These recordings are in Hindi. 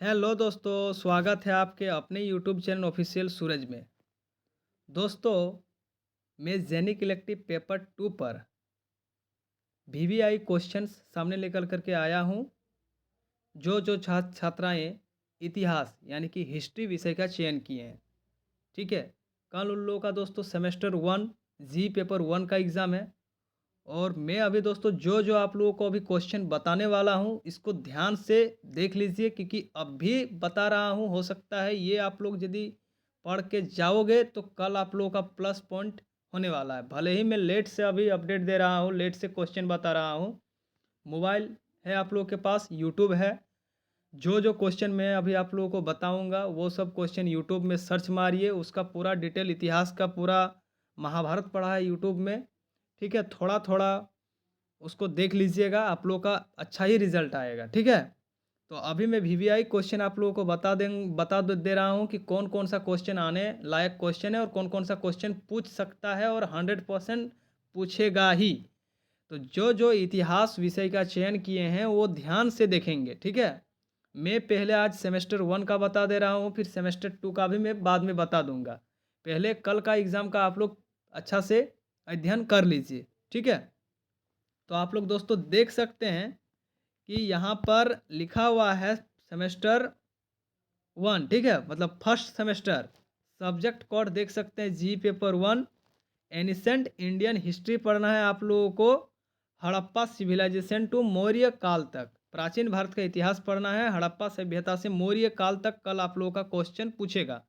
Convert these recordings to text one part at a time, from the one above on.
हेलो दोस्तों, स्वागत है आपके अपने यूट्यूब चैनल ऑफिशियल सूरज में। दोस्तों, मैं जेनिक इलेक्टिव पेपर 2 पर वीवीआई क्वेश्चंस सामने लेकर करके आया हूँ। जो छात्र छात्राएं इतिहास यानी कि हिस्ट्री विषय का चयन किए हैं, ठीक है। कल उन लोगों का दोस्तों सेमेस्टर 1 जी पेपर 1 का एग्ज़ाम है। और मैं अभी दोस्तों जो आप लोगों को अभी क्वेश्चन बताने वाला हूँ, इसको ध्यान से देख लीजिए, क्योंकि अभी बता रहा हूँ, हो सकता है ये आप लोग यदि पढ़ के जाओगे तो कल आप लोगों का प्लस पॉइंट होने वाला है। भले ही मैं लेट से अभी अपडेट दे रहा हूँ, लेट से क्वेश्चन बता रहा हूँ। मोबाइल है आप लोगों के पास, यूट्यूब है। जो क्वेश्चन मैं अभी आप लोगों को बताऊंगा वो सब क्वेश्चन यूट्यूब में सर्च मारिए, उसका पूरा डिटेल इतिहास का पूरा महाभारत पढ़ा है यूट्यूब में, ठीक है। थोड़ा थोड़ा उसको देख लीजिएगा, आप लोग का अच्छा ही रिजल्ट आएगा, ठीक है। तो अभी मैं वीवीआई क्वेश्चन आप लोगों को बता दे रहा हूँ कि कौन कौन सा क्वेश्चन आने लायक क्वेश्चन है और कौन कौन सा क्वेश्चन पूछ सकता है और 100% पूछेगा ही। तो जो इतिहास विषय का चयन किए हैं वो ध्यान से देखेंगे, ठीक है। मैं पहले आज सेमेस्टर 1 का बता दे रहा हूँ, फिर सेमेस्टर 2 का भी मैं बाद में बता दूंगा। पहले कल का एग्ज़ाम का आप लोग अच्छा से अध्ययन कर लीजिए, ठीक है। तो आप लोग दोस्तों देख सकते हैं कि यहाँ पर लिखा हुआ है सेमेस्टर 1, ठीक है, मतलब फर्स्ट सेमेस्टर। सब्जेक्ट कोड देख सकते हैं, जी पेपर 1 एनिसेंट इंडियन हिस्ट्री पढ़ना है आप लोगों को। हड़प्पा सिविलाइजेशन टू मौर्य काल तक, प्राचीन भारत का इतिहास पढ़ना है, हड़प्पा सभ्यता से मौर्य काल तक कल आप लोगों का क्वेश्चन पूछेगा।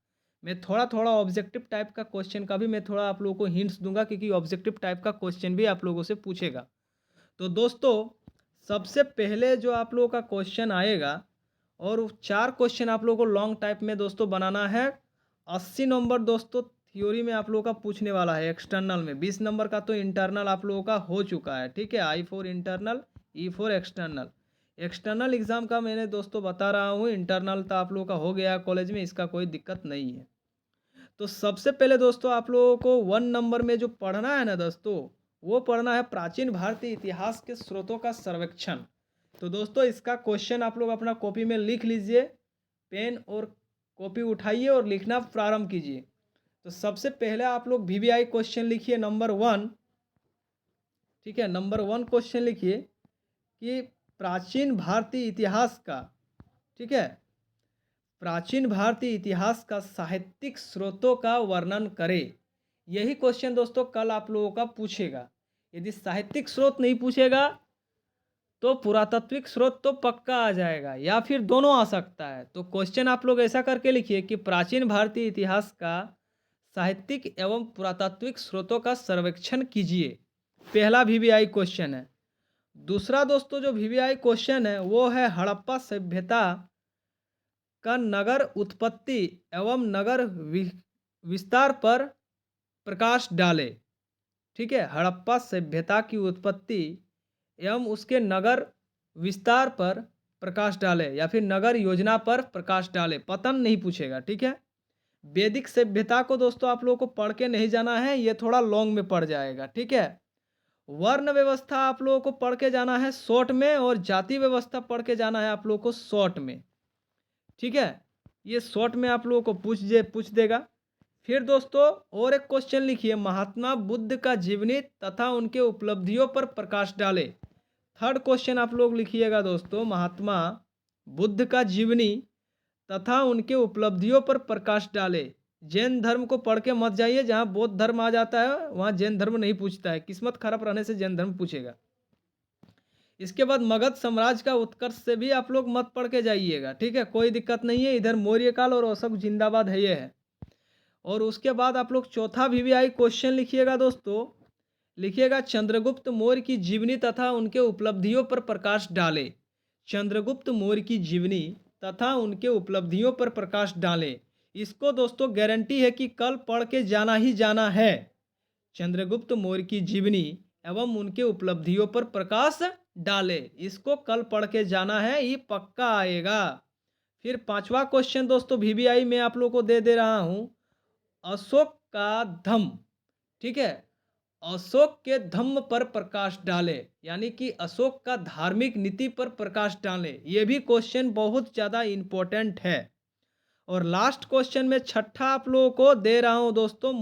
मैं थोड़ा थोड़ा ऑब्जेक्टिव टाइप का क्वेश्चन का भी मैं थोड़ा आप लोगों को हिंट्स दूंगा, क्योंकि ऑब्जेक्टिव टाइप का क्वेश्चन भी आप लोगों से पूछेगा। तो दोस्तों, सबसे पहले जो आप लोगों का क्वेश्चन आएगा, और वो 4 क्वेश्चन आप लोगों को लॉन्ग टाइप में दोस्तों बनाना है। 80 नंबर दोस्तों थ्योरी में आप लोगों का पूछने वाला है, एक्सटर्नल में 20 नंबर का तो इंटरनल आप लोगों का हो चुका है, ठीक है। I for internal, E for external. External exam का मैंने दोस्तों बता रहा हूँ, इंटरनल तो आप लोगों का हो गया कॉलेज में, इसका कोई दिक्कत नहीं है। तो सबसे पहले दोस्तों आप लोगों को 1 नंबर में जो पढ़ना है ना दोस्तों, वो पढ़ना है प्राचीन भारतीय इतिहास के स्रोतों का सर्वेक्षण। तो दोस्तों इसका क्वेश्चन आप लोग अपना कॉपी में लिख लीजिए, पेन और कॉपी उठाइए और लिखना प्रारंभ कीजिए। तो सबसे पहले आप लोग वीवीआई क्वेश्चन लिखिए नंबर 1, ठीक है। नंबर 1 क्वेश्चन लिखिए कि प्राचीन भारतीय इतिहास का, ठीक है, प्राचीन भारतीय इतिहास का साहित्यिक स्रोतों का वर्णन करें। यही क्वेश्चन दोस्तों कल आप लोगों का पूछेगा। यदि साहित्यिक स्रोत नहीं पूछेगा तो पुरातात्विक स्रोत तो पक्का आ जाएगा, या फिर दोनों आ सकता है। तो क्वेश्चन आप लोग ऐसा करके लिखिए कि प्राचीन भारतीय इतिहास का साहित्यिक एवं पुरातात्विक स्रोतों का सर्वेक्षण कीजिए। पहला वीवीआई क्वेश्चन है। दूसरा दोस्तों जो वीवीआई क्वेश्चन है वो है हड़प्पा सभ्यता का नगर उत्पत्ति एवं नगर विस्तार पर प्रकाश डाले, ठीक है। हड़प्पा सभ्यता की उत्पत्ति एवं उसके नगर विस्तार पर प्रकाश डाले, या फिर नगर योजना पर प्रकाश डाले, पतन नहीं पूछेगा, ठीक है। वैदिक सभ्यता को दोस्तों आप लोगों को पढ़ के नहीं जाना है, ये थोड़ा लॉन्ग में पड़ जाएगा, ठीक है। वर्ण व्यवस्था आप लोगों को पढ़ के जाना है शॉर्ट में, और जाति व्यवस्था पढ़ के जाना है आप लोगों को शॉर्ट में, ठीक है। ये शॉर्ट में आप लोगों को पूछ देगा। फिर दोस्तों और एक क्वेश्चन लिखिए, महात्मा बुद्ध का जीवनी तथा उनके उपलब्धियों पर प्रकाश डाले। थर्ड क्वेश्चन आप लोग लिखिएगा दोस्तों, महात्मा बुद्ध का जीवनी तथा उनके उपलब्धियों पर प्रकाश डाले। जैन धर्म को पढ़ के मत जाइए, जहाँ बौद्ध धर्म आ जाता है वहाँ जैन धर्म नहीं पूछता है, किस्मत खराब रहने से जैन धर्म पूछेगा। इसके बाद मगध साम्राज्य का उत्कर्ष से भी आप लोग मत पढ़ के जाइएगा, ठीक है, कोई दिक्कत नहीं है। इधर मौर्य काल और अशोक जिंदाबाद है, ये है। और उसके बाद आप लोग चौथा वीवीआई क्वेश्चन लिखिएगा दोस्तों, लिखिएगा चंद्रगुप्त मौर्य की जीवनी तथा उनके उपलब्धियों पर प्रकाश डाले। चंद्रगुप्त मौर्य की जीवनी तथा उनके उपलब्धियों पर प्रकाश डाले। इसको दोस्तों गारंटी है कि कल पढ़ के जाना ही जाना है। चंद्रगुप्त मौर्य की जीवनी एवं उनके उपलब्धियों पर प्रकाश डाले, इसको कल पढ़ के जाना है, ये पक्का आएगा। फिर पांचवा क्वेश्चन दोस्तों वीवीआई में आप लोग को दे रहा हूं, अशोक का धम्म, ठीक है। अशोक के धम्म पर प्रकाश डाले, यानी कि अशोक का धार्मिक नीति पर प्रकाश डाले। ये भी क्वेश्चन बहुत ज़्यादा इम्पोर्टेंट है। और लास्ट क्वेश्चन में छठा आप लोगों को दे रहा हूं दोस्तों,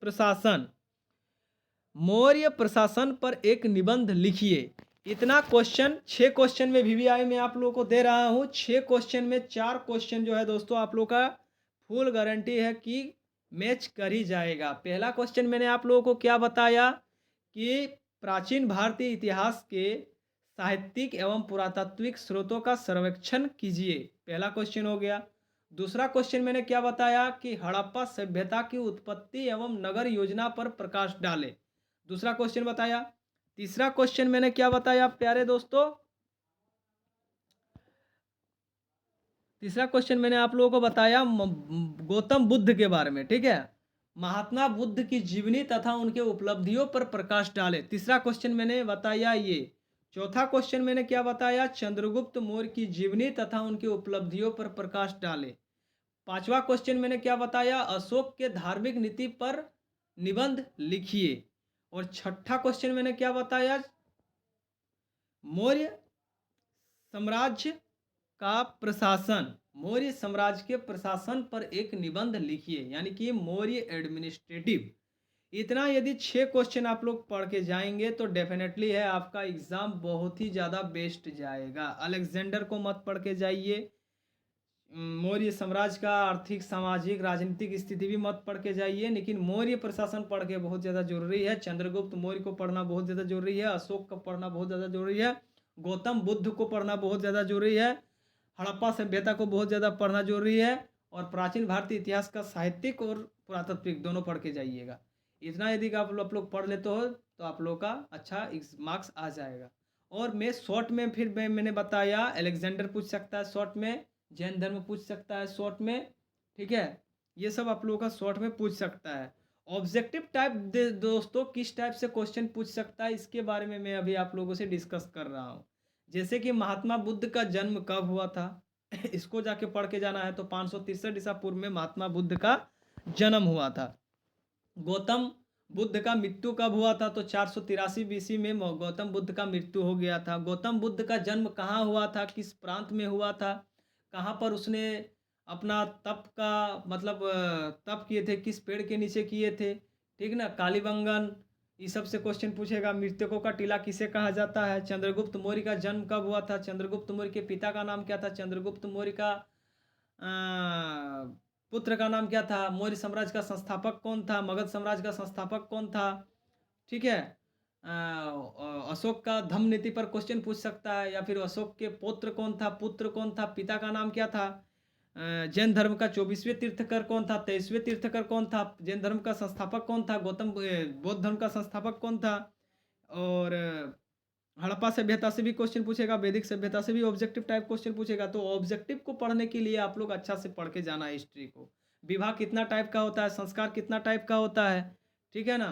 प्रशासन मौर्य प्रशासन पर एक निबंध लिखिए। इतना क्वेश्चन 6 क्वेश्चन में वीवीआई में आप लोगों को दे रहा हूं। 6 क्वेश्चन में 4 क्वेश्चन जो है दोस्तों आप लोगों का फुल गारंटी है कि मैच कर ही जाएगा। पहला क्वेश्चन मैंने आप लोगों को क्या बताया कि प्राचीन भारतीय इतिहास के साहित्यिक एवं पुरातात्विक स्रोतों का सर्वेक्षण कीजिए। पहला क्वेश्चन हो गया। दूसरा क्वेश्चन मैंने क्या बताया कि हड़प्पा सभ्यता की उत्पत्ति एवं नगर योजना पर प्रकाश डाले। दूसरा क्वेश्चन बताया। तीसरा क्वेश्चन मैंने क्या बताया प्यारे दोस्तों, तीसरा क्वेश्चन मैंने आप लोगों को बताया गौतम बुद्ध के बारे में, ठीक है। महात्मा बुद्ध की जीवनी तथा उनके उपलब्धियों पर प्रकाश डाले। तीसरा क्वेश्चन मैंने बताया ये। चौथा क्वेश्चन मैंने क्या बताया, चंद्रगुप्त मौर्य की जीवनी तथा उनकी उपलब्धियों पर प्रकाश डाले। पांचवा क्वेश्चन मैंने क्या बताया, अशोक के धार्मिक नीति पर निबंध लिखिए। और छठा क्वेश्चन मैंने क्या बताया, मौर्य साम्राज्य का प्रशासन, मौर्य साम्राज्य के प्रशासन पर एक निबंध लिखिए, यानी कि मौर्य एडमिनिस्ट्रेटिव। इतना यदि 6 क्वेश्चन आप लोग पढ़ के जाएंगे तो डेफिनेटली है आपका एग्जाम बहुत ही ज़्यादा बेस्ट जाएगा। अलेक्जेंडर को मत पढ़ के जाइए, मौर्य साम्राज्य का आर्थिक सामाजिक राजनीतिक स्थिति भी मत पढ़ के जाइए, लेकिन मौर्य प्रशासन पढ़ के बहुत ज़्यादा जरूरी है। चंद्रगुप्त मौर्य को पढ़ना बहुत ज़्यादा जरूरी है। अशोक को पढ़ना बहुत ज़्यादा जरूरी है। गौतम बुद्ध को पढ़ना बहुत ज़्यादा जरूरी है। हड़प्पा सभ्यता को बहुत ज़्यादा पढ़ना जरूरी है। और प्राचीन भारतीय इतिहास का साहित्यिक और पुरातात्विक दोनों पढ़ के जाइएगा। इतना यदि आप लोग पढ़ लेते हो तो आप लोग का अच्छा मार्क्स आ जाएगा। और मैं शॉर्ट में फिर मैंने बताया अलेक्जेंडर पूछ सकता है शॉर्ट में, जैन धर्म पूछ सकता है शॉर्ट में, ठीक है। ये सब आप लोगों का शॉर्ट में पूछ सकता है। ऑब्जेक्टिव टाइप दोस्तों किस टाइप से क्वेश्चन पूछ सकता है इसके बारे में मैं अभी आप लोगों से डिस्कस कर रहा हूँ। जैसे कि महात्मा बुद्ध का जन्म कब हुआ था इसको जाके पढ़ के जाना है तो 563 ईसा पूर्व में महात्मा बुद्ध का जन्म हुआ था। गौतम बुद्ध का मृत्यु कब हुआ था तो 483 बीसी में गौतम बुद्ध का मृत्यु हो गया था। गौतम बुद्ध का जन्म कहाँ हुआ था, किस प्रांत में हुआ था, कहाँ पर उसने अपना तप का मतलब तप किए थे, किस पेड़ के नीचे किए थे, ठीक ना। कालीबंगन ये सब से क्वेश्चन पूछेगा। मृतकों का टीला किसे कहा जाता है। चंद्रगुप्त मौर्य का जन्म कब हुआ था, चंद्रगुप्त मौर्य के पिता का नाम क्या था, चंद्रगुप्त मौर्य का पुत्र का नाम क्या था, मौर्य साम्राज्य का संस्थापक कौन था, मगध साम्राज्य का संस्थापक कौन था, ठीक है। अशोक का धम्म नीति पर क्वेश्चन पूछ सकता है, या फिर अशोक के पुत्र कौन था, पुत्र कौन था, पिता का नाम क्या था। जैन धर्म का 24वें तीर्थकर कौन था, 23वें तीर्थकर कौन था, जैन धर्म का संस्थापक कौन था, बौद्ध धर्म का संस्थापक कौन था। और हड़प्पा सभ्यता से भी क्वेश्चन पूछेगा, वैदिक सभ्यता से भी ऑब्जेक्टिव टाइप क्वेश्चन पूछेगा। तो ऑब्जेक्टिव को पढ़ने के लिए आप लोग अच्छा से पढ़ के जाना है हिस्ट्री को। विवाह कितना टाइप का होता है, संस्कार कितना टाइप का होता है, ठीक है ना।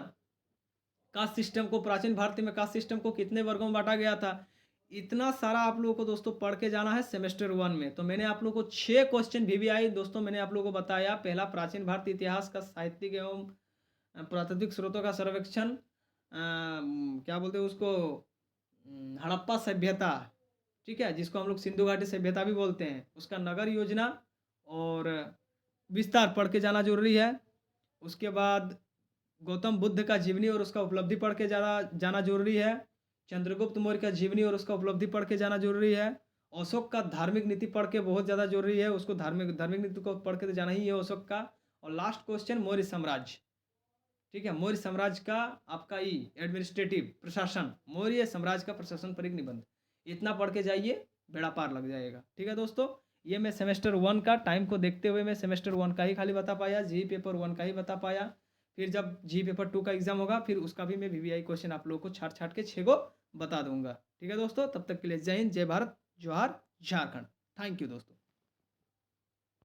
कास्ट सिस्टम को, प्राचीन भारत में कास्ट सिस्टम को कितने वर्गों में बांटा गया था, इतना सारा आप लोगों को दोस्तों पढ़ के जाना है सेमेस्टर 1 में। तो मैंने आप लोगों को 6 क्वेश्चन वीवीआई दोस्तों मैंने आप लोगों को बताया। पहला, प्राचीन भारतीय इतिहास का साहित्यिक एवं पुरातात्विक स्रोतों का सर्वेक्षण, क्या बोलते हैं उसको, हड़प्पा सभ्यता, ठीक है, जिसको हम लोग सिंधु घाटी सभ्यता भी बोलते हैं, उसका नगर योजना और विस्तार पढ़ के जाना जरूरी है। उसके बाद गौतम बुद्ध का जीवनी और उसका उपलब्धि पढ़ के जाना जरूरी है। चंद्रगुप्त मौर्य का जीवनी और उसका उपलब्धि पढ़ के जाना जरूरी है। अशोक का धार्मिक नीति पढ़ के बहुत ज़्यादा जरूरी है, उसको धार्मिक नीति को पढ़ के तो जाना ही है अशोक का। और लास्ट क्वेश्चन मौर्य साम्राज्य, ठीक है, मौर्य साम्राज्य का आपका एडमिनिस्ट्रेटिव प्रशासन, मौर्य साम्राज्य का प्रशासन पर एक निबंध। इतना पढ़ के जाइए, बेड़ा पार लग जाएगा, ठीक है दोस्तों। ये मैं सेमेस्टर 1 का टाइम को देखते हुए मैं सेमेस्टर 1 का ही खाली बता पाया, जी पेपर 1 का ही बता पाया। फिर जब जी पेपर 2 का एग्जाम होगा फिर उसका भी मैं वीवीआई क्वेश्चन आप लोगों को छाट के 6 को बता दूंगा, ठीक है दोस्तों। तब तक के लिए जय हिंद, जय भारत, जोहार, झारखंड। थैंक यू दोस्तों।